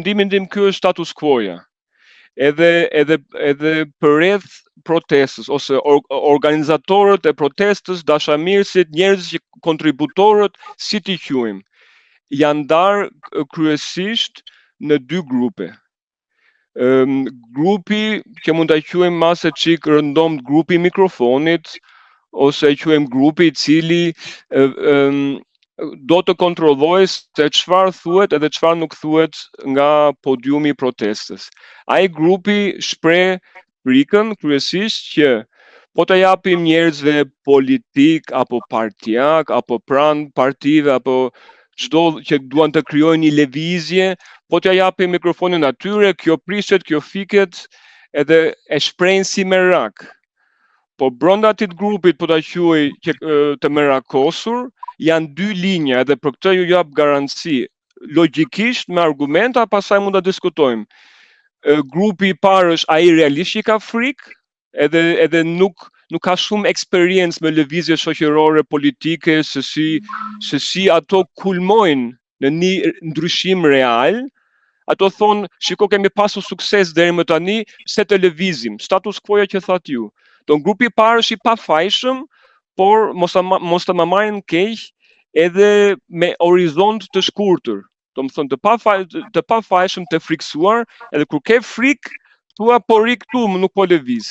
mendimin tim ky është status quo-ja. Edhe përreth protestës ose organizatorët e protestës, dashamirësit, njerëzit që kontributorët, si t'i quajmë, janë ndarë kryesisht në dy grupe. Grupi që mund ta quajmë masë çik rëndomt grupi i mikrofonit, ose e quajmë grupi i cili do të kontrollojë se çfarë thuhet edhe çfarë nuk thuhet nga podiumi i protestës. Ai grupi shpreh frikën kryesisht që po të japim njerëzve politik apo partijak apo pranë partive apo çdo që duan të krijojnë një lëvizje, po t'ja japim mikrofonin atyre, kjo prishet, kjo fiket, edhe e shprehin si merak. Po brenda atit grupit, po ta quaj të merakosur, janë dy linja, edhe për këtë ju jap garanci. Logjikisht me argumenta, pastaj mund ta diskutojmë. Grupi i parë është ai realisht që ka frikë, edhe nuk ka shumë eksperiencë me lëvizje shoqërore politike, se si ato kulmojnë në një ndryshim real. Ato thonë, shiko, kemi pasur sukses deri më tani, pse të lëvizim, status quo-ja që thatë ju. Don grupi i parë është i pafajshëm, por mos të më marrin keq, edhe me horizont të shkurtër. Do të thonë të pafajshëm, të friksuar, edhe kur ke frikë, thua po ri këtu, nuk po lëviz.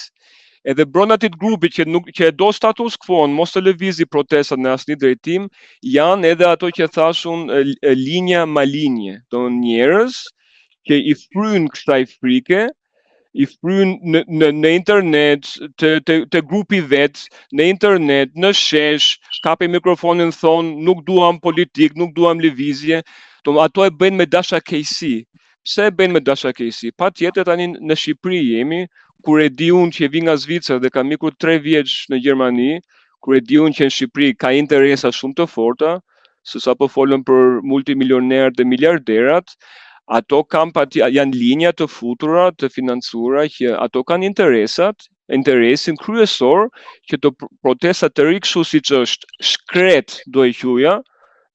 Edhe brenda atit grupi që e do status quo, mos të lëvizi protestat në asnjë drejtim, janë edhe ato që thashun linja ma linje. Do njerëz që i fryn kësaj frike, i fryn në internet, të grupi vet, në internet, në shesh, kapi mikrofonin, thonë, nuk duam politik, nuk duam lëvizje, ato e bëjnë me dashakejsi. Pse e bëjnë me dashakejsi? Patjetër tani në Shqipëri jemi, kur e di unë që vi nga Zvicra dhe kam ikur 3 vjeç në Gjermani, kur e di unë që në Shqipëri ka interesa shumë të forta, se sapo folëm për multimilionerët dhe miliarderat, ato janë linja të futura, të financuara, që ato kanë interesin kryesor që të protestat të rikështu siç është shkret, do e quaja,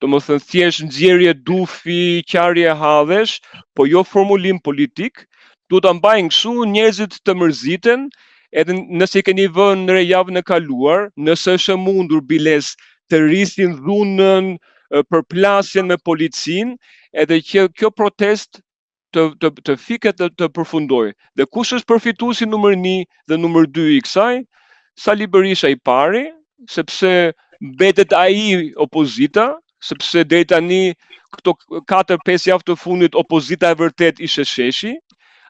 domethënë thjesht nxjerrje dufi, qarje hallesh, po jo formulim politik, duhet ta mbajnë kështu, njerëzit të mërziten, edhe nëse keni vënë re javën e kaluar, nëse është e mundur biles të rrisin dhunën, përplasjen me policinë, edhe që kjo protest të fiket të përfundojë. Dhe kush është përfituesi numër 1 dhe numër 2 i kësaj? Sali Berisha i pari, sepse mbetet ai opozita, sepse deri tani këto 4-5 javë të fundit opozita e vërtet ishte Sheshi.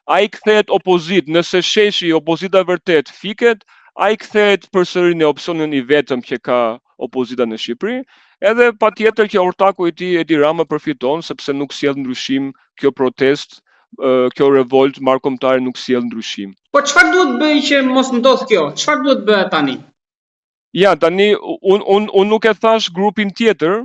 Ai kthehet opozit, nëse Sheshi opozita e vërtet fiket, ai kthehet përsëri në opsionin i vetëm që ka opozita në Shqipëri. Edhe patjetër që ortaku i tij Edi Rama përfiton, sepse nuk sjell ndryshim kjo protest, kjo revolt marrëkombëtare nuk sjell ndryshim. Po çfarë duhet bëj që mos ndodh kjo? Çfarë duhet bëhet tani? Ja, tani unë nuk e thash grupin tjetër.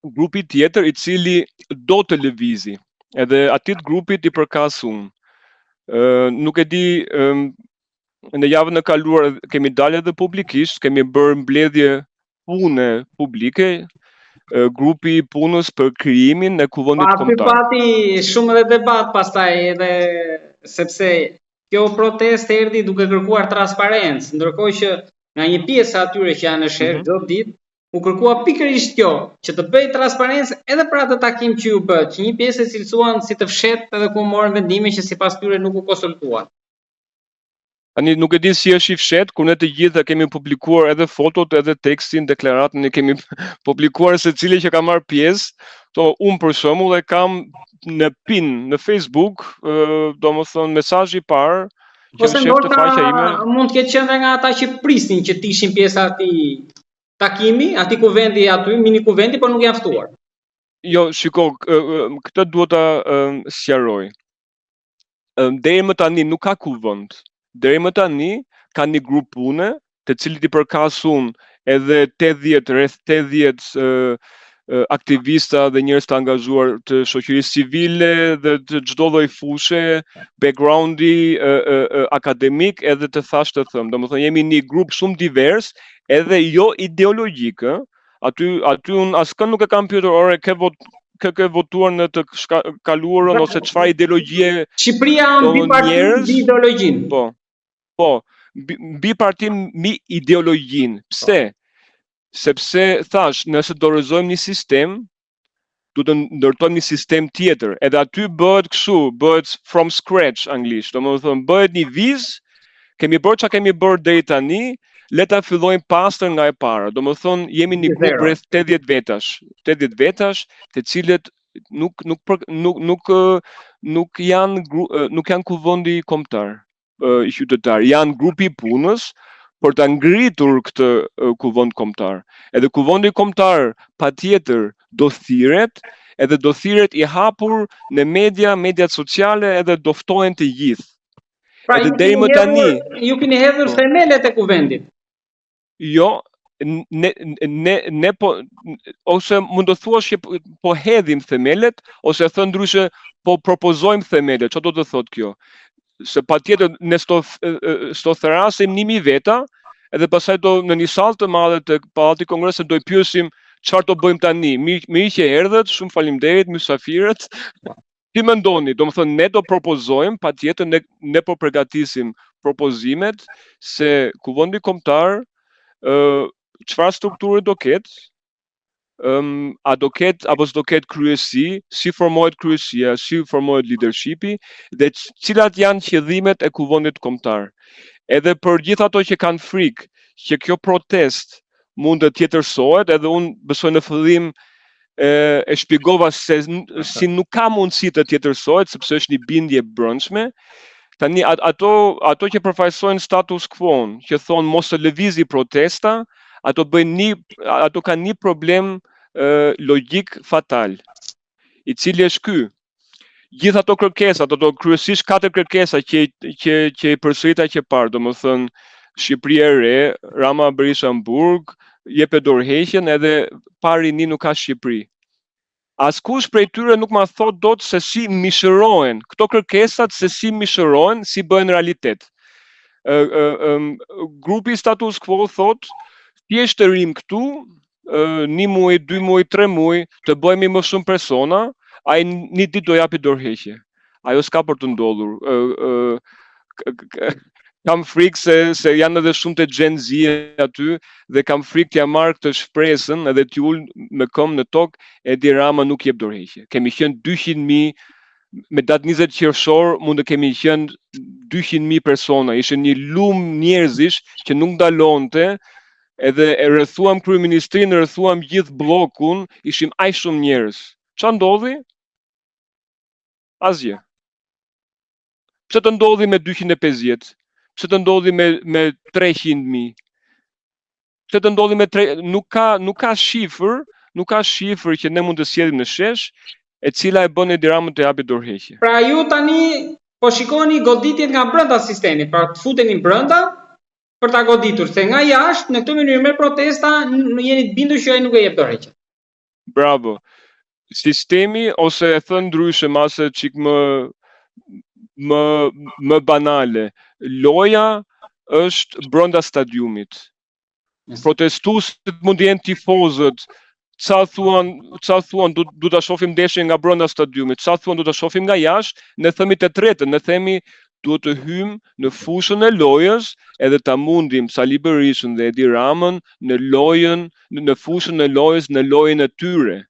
Grupi tjetër i cili do të lëvizi, edhe atit grupit i përkas unë. Nuk e di, në javën e kaluar kemi dalë edhe publikisht, kemi bërë mbledhje pune publike, grupi i punës për krijimin e kuvendit kombëtar. Pati shumë edhe debat pastaj, edhe sepse kjo protestë erdhi duke kërkuar transparencë, ndërkohë që nga një pjesë atyre që janë në shesh çdo ditë, u kërkua pikërisht kjo, që të bëj transparencë edhe për atë takim që ju bë, që një pjesë e cilësuan si të fshetë edhe ku morën vendime që sipas tyre nuk u konsultuan. Tani nuk e di si është i fshet, kur ne të gjitha kemi publikuar edhe fotot, edhe tekstin, deklaratën, ne kemi publikuar secili që ka marrë pjesë. Unë për shembull e kam në pin në Facebook, domethënë mesazhi i parë që ose shef të faqja ime. Mund të ketë qenë nga ata që prisnin që të ishin pjesa atij takimi, atij kuvendi aty, mini kuvendi, por nuk janë ftuar. Jo, shiko, këtë duhet ta sqaroj. Deri më tani nuk ka kuvend. Deri më tani ka një grup pune, të cilit i përkas unë edhe rreth 80 aktivista dhe njerëz të angazhuar të shoqërisë civile dhe të çdo lloj fushë, backgroundi akademik edhe të thash të them. Domethënë jemi një grup shumë divers, edhe jo ideologjik, Aty unë askën nuk e kam pyetur, ore ke ke votuar në të kaluarën ose çfarë ideologjie Shqipëria mbi partinë, mbi ideologjinë. Po, mbi partinë, mbi ideologjin. Pse? Sepse thash, nëse dorëzojmë një sistem, du të ndërtojmë një sistem tjetër, edhe aty bëhet kështu, bëhet from scratch anglisht, domethënë bëhet një vizë, kemi bërë çka kemi bërë deri tani, le ta fillojmë pastër nga e para. Domethënë jemi një grup rreth 80 vetash, të cilët nuk janë kuvendi kombëtar i qytetar, janë grupi i punës për ta ngritur këtë kuvend kombëtar. Edhe kuvendi kombëtar patjetër do thirret, edhe do thirret i hapur në mediat sociale, edhe do ftohen të gjithë. Pra, edhe deri më tani ju keni hedhur themelet e kuvendit. Jo, ne po, ose mund të thuash që po hedhim themelet, ose thënë ndryshe po propozojmë themelet. Çfarë do të thotë kjo? Se patjetër ne sto therasim 1000 veta, edhe pastaj do në një sallë të madhe të Pallati i Kongresit do i pyesim çfarë do bëjmë tani. Mirë që erdhët, shumë faleminderit mysafirët. Ti mendoni, domethënë ne do propozojmë, patjetër ne po përgatisim propozimet se kuvendi kombëtar çfarë strukture do ketë, a do ketë apo s'do ketë kryesi, si formohet kryesia, si formohet leadershipi dhe cilat janë qëllimet e kuvendit kombëtar. Edhe për gjithë ato që kanë frikë që kjo protest mund të tjetërsohet, edhe unë besoj në fillim e shpjegova se si nuk ka mundësi të tjetërsohet sepse është një bindje brendshme. Tani ato që përfaqësojnë status quo-n, që thonë mos të lëvizi protesta, ato kanë një problem logjik fatal, i cili është ky. Gjithë ato kërkesa, ato kryesisht 4 kërkesa që i përsërita që parë, domethënë Shqipëri e re, Rama Berisha në burg, jepet dorëheqjen edhe pari ni nuk ka Shqipëri. Askush prej tyre nuk ma thot dot se si mishërohen këto kërkesat, se si mishërohen, si bëhen realitet. Grupi status quo thot, thjesht të rim këtu, 1 muaj, 2 muaj, 3 muaj, të bëhemi më shumë persona, ai një ditë do japi dorëheqje. Ajo s'ka për të ndodhur. Kam frikë se janë edhe shumë të Gen Z aty dhe kam frikë t'ja marrë këtë shpresën edhe t'ju ul me këmbë në tokë, Edi Rama nuk jep dorëheqje. Kemi qenë 200.000 me datë 20 qershor, mund të kemi qenë 200.000 persona, ishte një lumë njerëzish që nuk ndalonte, edhe e rrethuam kryeministrinë, rrethuam gjithë bllokun, ishim aq shumë njerëz. Ç'a ndodhi? Asgjë. Pse të ndodhi me 250? Pse të ndodhi me 300.000? Pse të ndodhi me nuk ka shifër që ne mund të sjellim në shesh, e cila e bën Edi Ramën të japi dorëheqje. Pra ju tani po shikoni goditjet nga brenda sistemit, pra të futeni brenda për ta goditur, se nga jashtë në këtë mënyrë me protesta jeni të bindur që ai nuk e jep dorëheqjen. Bravo. Sistemi, ose e thënë ndryshe mase çik më banale, loja është brenda stadiumit. Protestuesit mund të jenë tifozët, ca thuan du ta shohim ndeshjen nga brenda stadiumit, ca thuan du ta shohim nga jashtë, ne themi të tretën, ne themi duhet të hymë në fushën e lojës edhe ta mundim Sali Berishën dhe Edi Ramën në fushën e lojës, në lojën e tyre.